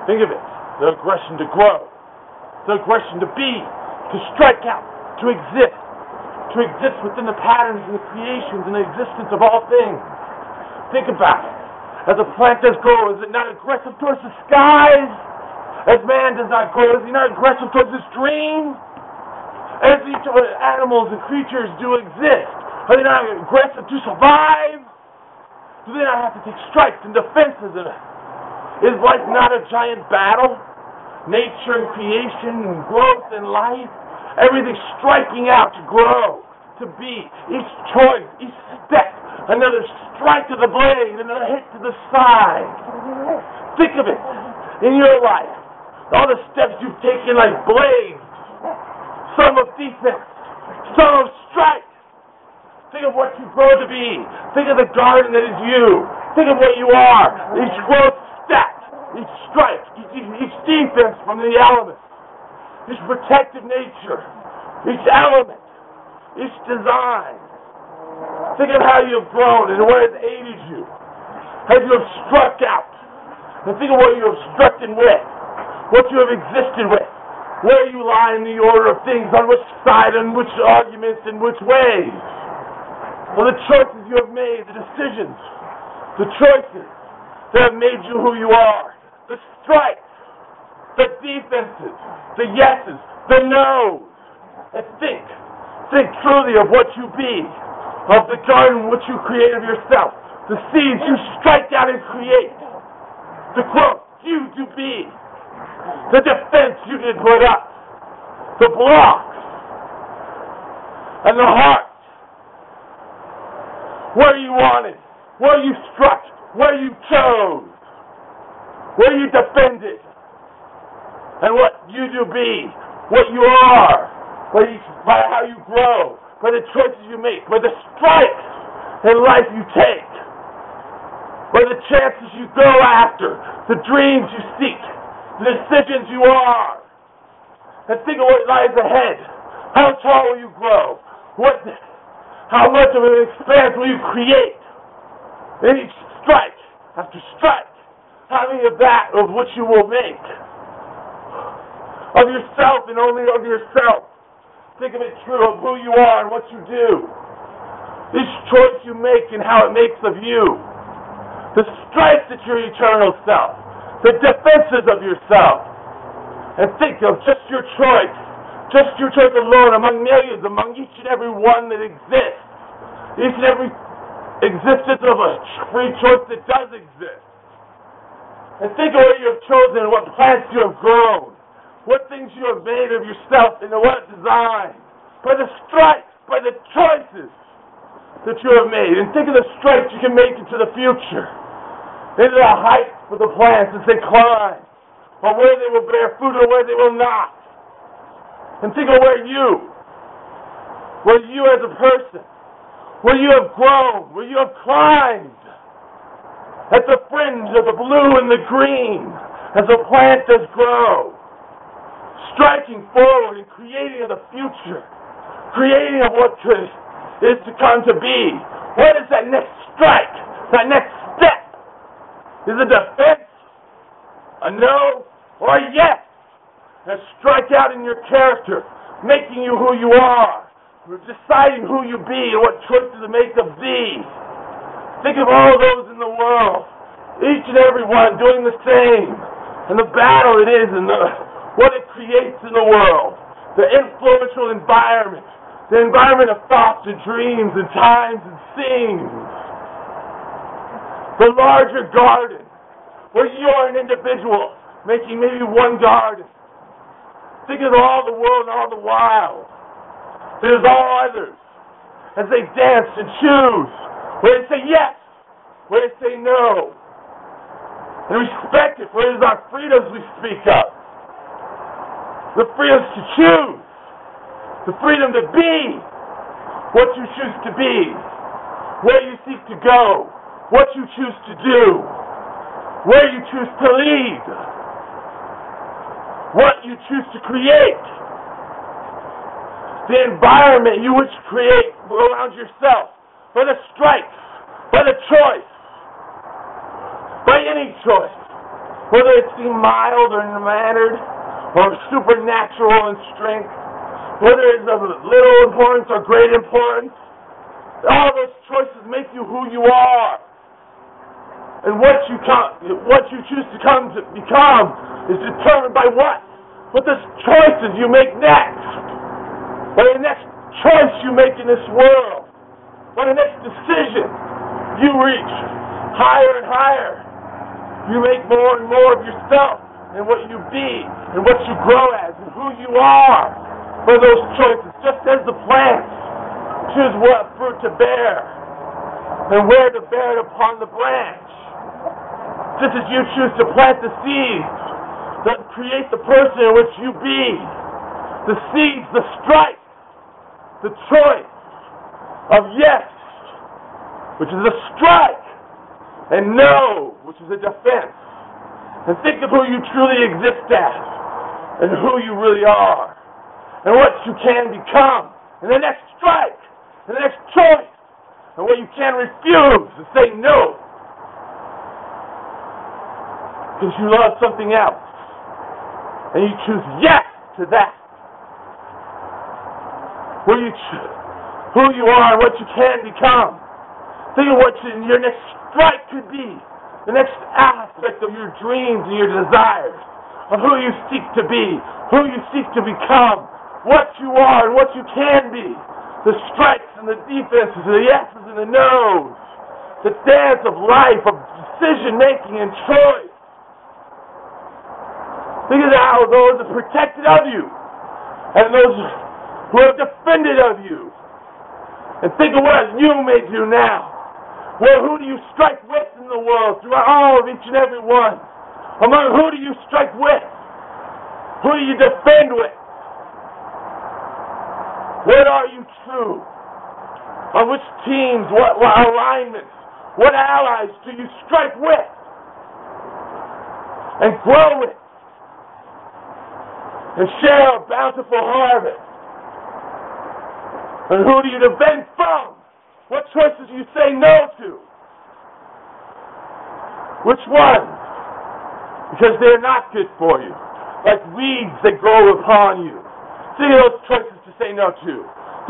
Think of it. The aggression to grow. The aggression to be. To strike out. To exist. To exist within the patterns and the creations and the existence of all things. Think about it. As a plant does grow, is it not aggressive towards the skies? As man does not grow, is he not aggressive towards his dream? As each of the animals and creatures do exist, are they not aggressive to survive? Do they not have to take strikes and defenses? Is life not a giant battle? Nature and creation and growth and life, everything striking out to grow, to be. Each choice, each step, another strike to the blade, another hit to the side. Think of it in your life. All the steps you've taken like blades, some of defense, some of strike. Think of what you grow to be. Think of the garden that is you. Think of what you are. Each growth step, each strike, each defense from the elements, each protective nature, each element, each design. Think of how you have grown and where it's aided you, how you have struck out. And think of what you have struck in with, what you have existed with, where you lie in the order of things, on which side, on which arguments, in which ways. Well, the choices you have made, the decisions, the choices that have made you who you are, the strikes, the defenses, the yeses, the no's. And think truly of what you be, of the garden which you create of yourself, the seeds you strike out and create, the growth you do be, the defense you did put up, the blocks, and the heart. Where you wanted, where you struck, where you chose, where you defended, and what you do be, what you are, by how you grow, by the choices you make, by the strikes in life you take, by the chances you go after, the dreams you seek, the decisions you are. And think of what lies ahead. How tall will you grow? How much of an expanse will you create? In each strike after strike, how many of that of which you will make? Of yourself and only of yourself. Think of it true of who you are and what you do. Each choice you make and how it makes of you. The strikes at your eternal self. The defenses of yourself. And think of just your choice. Just your choice alone among millions, among each and every one that exists. Each and every existence of a free choice that does exist. And think of what you have chosen and what plants you have grown. What things you have made of yourself and what design. By the strikes, by the choices that you have made. And think of the strikes you can make into the future. Into the heights for the plants as they climb. Or where they will bear fruit or where they will not. And think of where you as a person, where you have grown, where you have climbed, at the fringe of the blue and the green, as a plant does grow, striking forward and creating of the future, creating of what is to come to be. What is that next strike, that next step? Is it a defense, a no, or a yes? And strike out in your character, making you who you are, deciding who you be and what choices to make of thee. Think of all those in the world, each and every one doing the same, and the battle it is and what it creates in the world, the influential environment, the environment of thoughts and dreams and times and scenes, the larger garden, where you are an individual making maybe one garden. Think of all the world and all the wild. There's all others. As they dance and choose. Where they say yes. Where they say no. And respect it. For it is our freedoms we speak of. The freedom to choose. The freedom to be what you choose to be. Where you seek to go. What you choose to do. Where you choose to lead. What you choose to create. The environment you wish to create around yourself. By the strikes. By the choice. By any choice. whether it seem mild or mannered, or supernatural in strength, whether it's of little importance or great importance, all those choices make you who you are. And what you choose to become is determined by what? What the choices you make next. What the next choice you make in this world. What the next decision you reach higher and higher. You make more and more of yourself and what you be and what you grow as and who you are for those choices. Just as the plants choose what fruit to bear and where to bear it upon the branch. Just as you choose to plant the seeds that create the person in which you be. The seeds, the strike, the choice of yes, which is a strike, and no, which is a defense. And think of who you truly exist as, and who you really are, and what you can become, and the next strike, and the next choice, and what you can refuse to say no. Because you love something else, and you choose yes to that. Who you are and what you can become. Think of what your next strike could be, the next aspect of your dreams and your desires, of who you seek to be, who you seek to become, what you are and what you can be, the strikes and the defenses, the yeses and the nos, the dance of life, of decision-making and choice. Think of how those are protected of you, and those who have defended of you. And think of what you may do now. Well, who do you strike with in the world? Throughout all of each and every one. Among who do you strike with? Who do you defend with? What are you true? On which teams, what alignments, what allies do you strike with? And grow with? And share a bountiful harvest. And who do you defend from? What choices do you say no to? Which ones? Because they're not good for you. Like weeds that grow upon you. Think of those choices to say no to.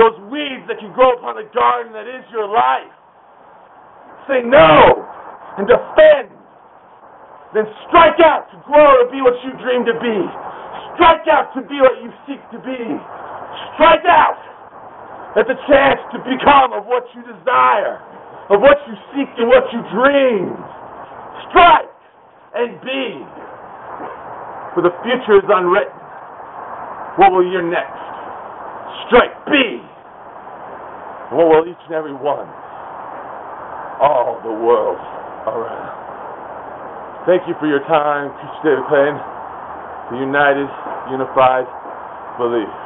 Those weeds that can grow upon the garden that is your life. Say no and defend. Then strike out to grow to be what you dream to be. Strike out to be what you seek to be. Strike out at the chance to become of what you desire, of what you seek and what you dream. Strike and be. For the future is unwritten. What will your next strike be? And what will each and every one? All the world around. Thank you for your time, Preacher David Clayton. The united, unified belief.